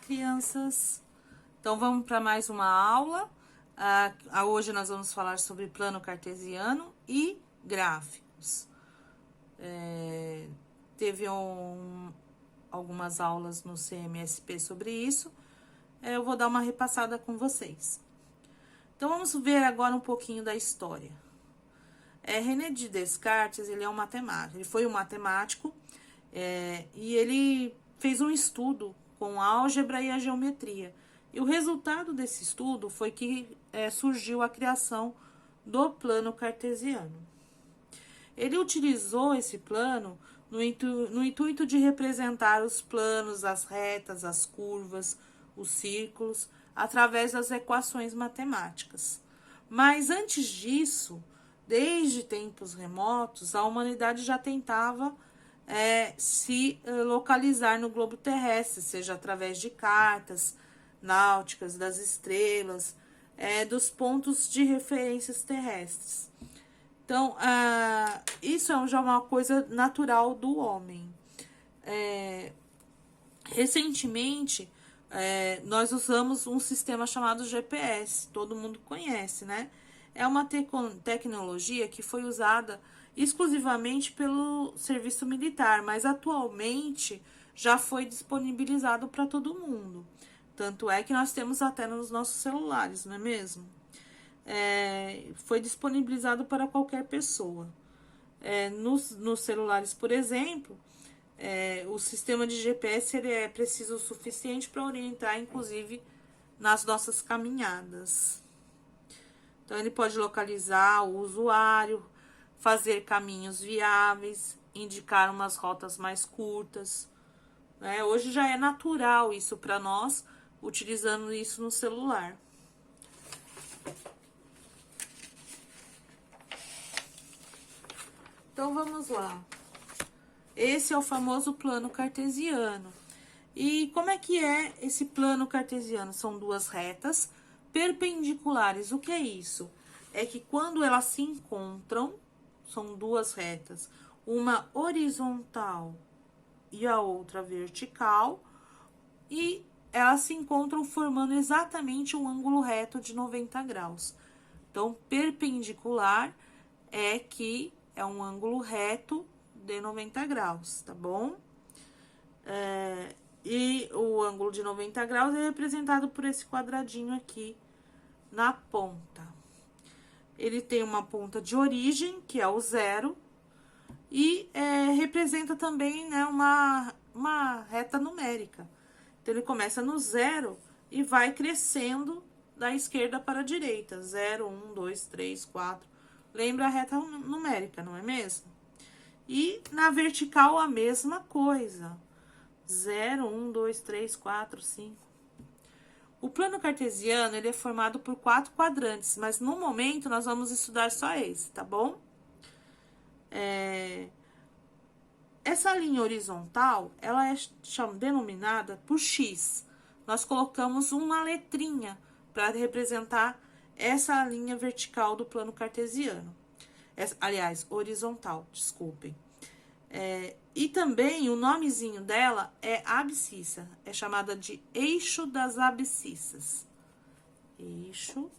crianças! Então, vamos para mais uma aula. Hoje nós vamos falar sobre plano cartesiano e gráficos. Teve algumas aulas no CMSP sobre isso. Eu vou dar uma repassada com vocês. Então, vamos ver agora um pouquinho da história. René de Descartes, ele é um matemático. Ele foi um matemático e ele fez um estudo com a álgebra e a geometria. E o resultado desse estudo foi que surgiu a criação do plano cartesiano. Ele utilizou esse plano no intuito de representar os planos, as retas, as curvas, os círculos, através das equações matemáticas. Mas antes disso, desde tempos remotos, a humanidade já tentava se localizar no globo terrestre, seja através de cartas náuticas, das estrelas, dos pontos de referências terrestres. Então, isso já uma coisa natural do homem. Recentemente, nós usamos um sistema chamado GPS, todo mundo conhece, né? É uma tecnologia que foi usada exclusivamente pelo serviço militar, mas atualmente já foi disponibilizado para todo mundo. Tanto é que nós temos até nos nossos celulares, não é mesmo? Foi disponibilizado para qualquer pessoa. Nos celulares, por exemplo, o sistema de GPS ele é preciso o suficiente para orientar, inclusive, nas nossas caminhadas. Então, ele pode localizar o usuário, fazer caminhos viáveis, indicar umas rotas mais curtas. Hoje já é natural isso para nós, utilizando isso no celular. Então, vamos lá. Esse é o famoso plano cartesiano. E como é que é esse plano cartesiano? São duas retas perpendiculares. O que é isso? É que quando elas se encontram, são duas retas, uma horizontal e a outra vertical, e elas se encontram formando exatamente um ângulo reto de 90 graus. Então, perpendicular é um ângulo reto de 90 graus, tá bom? E o ângulo de 90 graus é representado por esse quadradinho aqui na ponta. Ele tem uma ponta de origem, que é o zero, e representa também, né, uma reta numérica. Então, ele começa no zero e vai crescendo da esquerda para a direita. 0, 1, 2, 3, 4. Lembra a reta numérica, não é mesmo? E na vertical a mesma coisa. 0, 1, 2, 3, 4, 5. O plano cartesiano ele é formado por 4 quadrantes, mas no momento nós vamos estudar só esse, tá bom? Essa linha horizontal, ela é denominada por X. Nós colocamos uma letrinha para representar essa linha vertical do plano cartesiano. Aliás, horizontal, desculpem. E também o nomezinho dela é abscissa, é chamada de eixo das abscissas. Eixo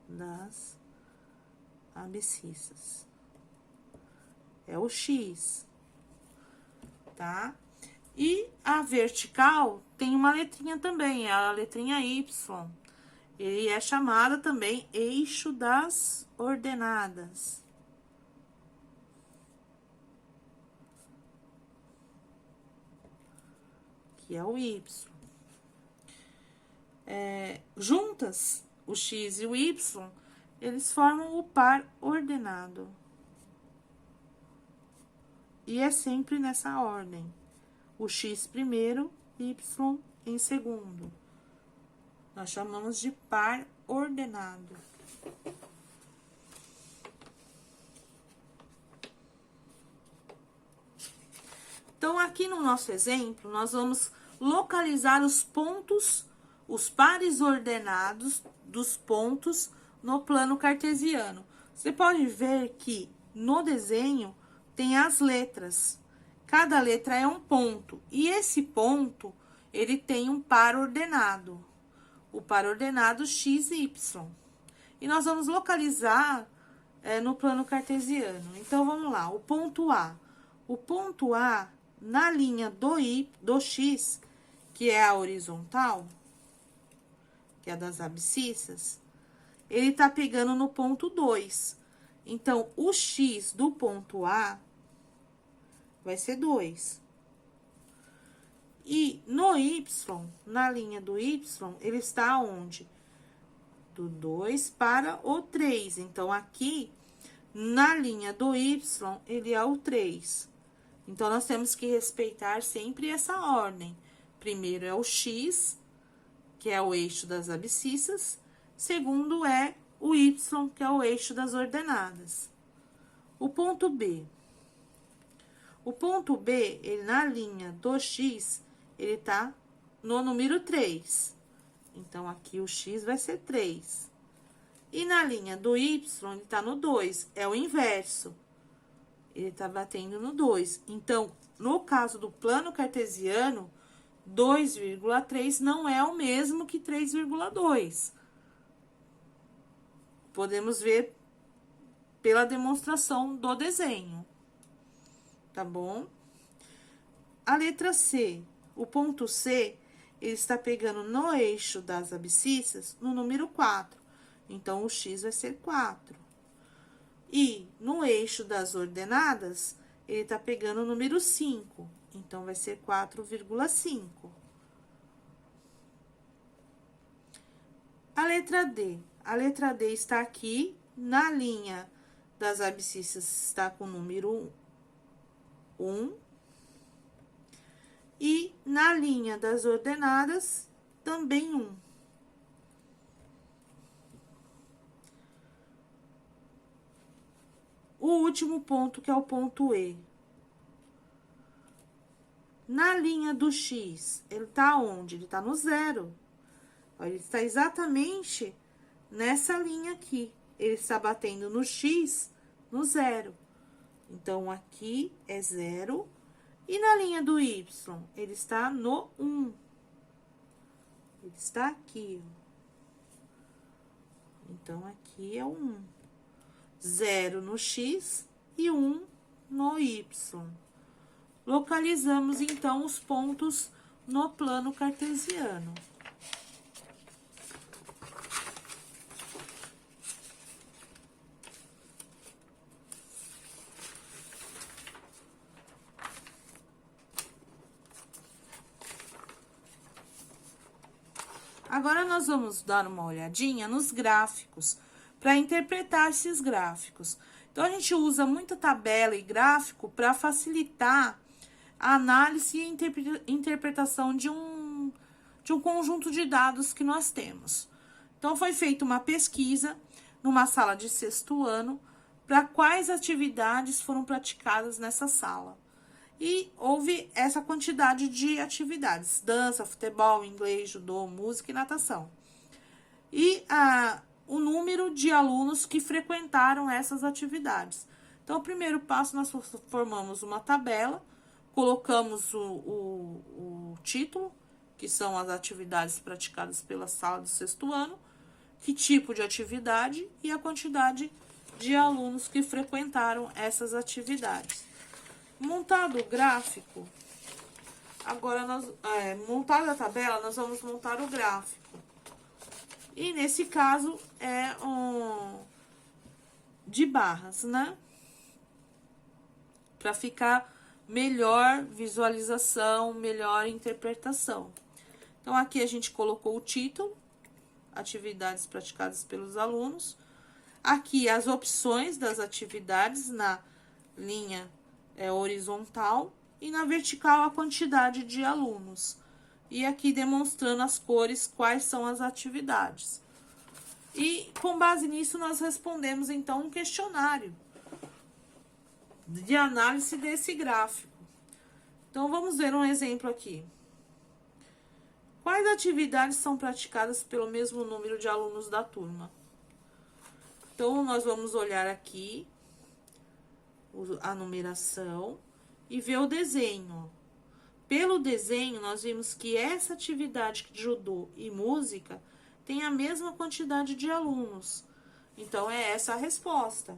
das abscissas. É o X, tá? E a vertical tem uma letrinha também, é a letrinha Y. Ele é chamada também eixo das ordenadas. Que é o Y. Juntas, o X e o Y, eles formam o par ordenado. E é sempre nessa ordem. O X primeiro, Y em segundo. Nós chamamos de par ordenado. Então, aqui no nosso exemplo, nós vamos localizar os pontos, os pares ordenados dos pontos no plano cartesiano. Você pode ver que no desenho tem as letras. cada letra é um ponto. E esse ponto, ele tem um par ordenado. O par ordenado x e y. E nós vamos localizar no plano cartesiano. Então, vamos lá. O ponto A. O ponto A, na linha do x, que é a horizontal, que é a das abscissas, ele tá pegando no ponto 2. Então, o x do ponto A vai ser 2. E no y, na linha do y, ele está onde? Do 2 para o 3. Então, aqui, na linha do y, ele é o 3. Então, nós temos que respeitar sempre essa ordem. Primeiro é o x, que é o eixo das abscissas. Segundo é o y, que é o eixo das ordenadas. O ponto B. O ponto B, ele na linha do x, ele tá no número 3. Então, aqui o x vai ser 3. E na linha do y, ele tá no 2. É o inverso. Ele tá batendo no 2. Então, no caso do plano cartesiano, 2,3 não é o mesmo que 3,2. Podemos ver pela demonstração do desenho. Tá bom? A letra C. O ponto C, ele está pegando no eixo das abscissas no número 4. Então, o x vai ser 4. E no eixo das ordenadas, ele está pegando o número 5. Então, vai ser 4,5. A letra D. A letra D está aqui, na linha das abscissas, está com o número 1. E na linha das ordenadas, também 1. O último ponto, que é o ponto E. Na linha do x, ele tá onde? Ele tá no 0. Ele está exatamente nessa linha aqui. Ele está batendo no x, no 0. Então, aqui é 0. E na linha do y, ele está no 1. Ele está aqui, ó. Então, aqui é o 1. 0 no x e 1 no y. Localizamos, então, os pontos no plano cartesiano. Agora, nós vamos dar uma olhadinha nos gráficos, para interpretar esses gráficos. Então, a gente usa muita tabela e gráfico para facilitar a análise e interpretação de um conjunto de dados que nós temos. Então, foi feita uma pesquisa numa sala de 6º ano, para quais atividades foram praticadas nessa sala. E houve essa quantidade de atividades: dança, futebol, inglês, judô, música e natação. E o número de alunos que frequentaram essas atividades. Então, o primeiro passo, nós formamos uma tabela, colocamos o título, que são as atividades praticadas pela sala do 6º ano, que tipo de atividade e a quantidade de alunos que frequentaram essas atividades. Montado o gráfico, agora montada a tabela, nós vamos montar o gráfico. E nesse caso é de barras, né? Para ficar melhor visualização, melhor interpretação. Então, aqui a gente colocou o título, atividades praticadas pelos alunos. Aqui as opções das atividades na linha horizontal e na vertical a quantidade de alunos. E aqui demonstrando as cores, quais são as atividades. E com base nisso, nós respondemos então um questionário de análise desse gráfico. Então, vamos ver um exemplo aqui. Quais atividades são praticadas pelo mesmo número de alunos da turma? Então, nós vamos olhar aqui a numeração e ver o desenho. Pelo desenho, nós vimos que essa atividade de judô e música tem a mesma quantidade de alunos. Então, é essa a resposta.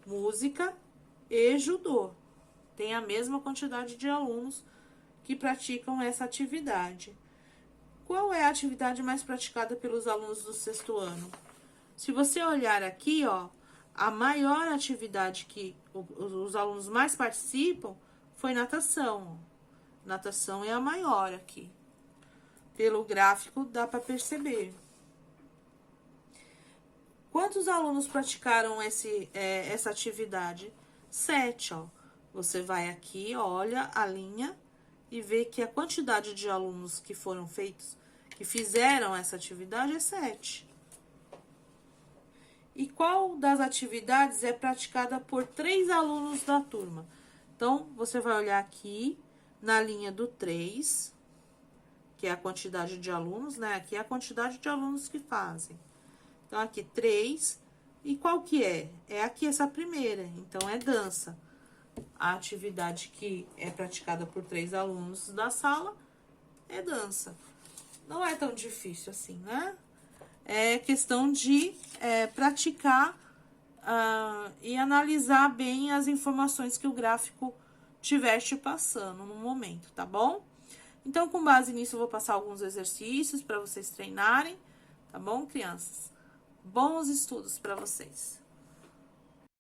Música e judô tem a mesma quantidade de alunos que praticam essa atividade. Qual é a atividade mais praticada pelos alunos do sexto ano? Se você olhar aqui, ó, a maior atividade que os alunos mais participam foi natação. Natação é a maior aqui. Pelo gráfico dá para perceber. Quantos alunos praticaram essa atividade? 7, ó. Você vai aqui, olha a linha e vê que a quantidade de alunos que foram feitos, que fizeram essa atividade é 7. E qual das atividades é praticada por 3 alunos da turma? Então, você vai olhar aqui na linha do 3, que é a quantidade de alunos, né? Aqui é a quantidade de alunos que fazem. Então, aqui 3. E qual que é? É aqui essa primeira. Então, é dança. A atividade que é praticada por 3 alunos da sala é dança. Não é tão difícil assim, né? É questão de praticar e analisar bem as informações que o gráfico estiver te passando no momento, tá bom? Então, com base nisso, eu vou passar alguns exercícios para vocês treinarem, tá bom, crianças? Bons estudos para vocês!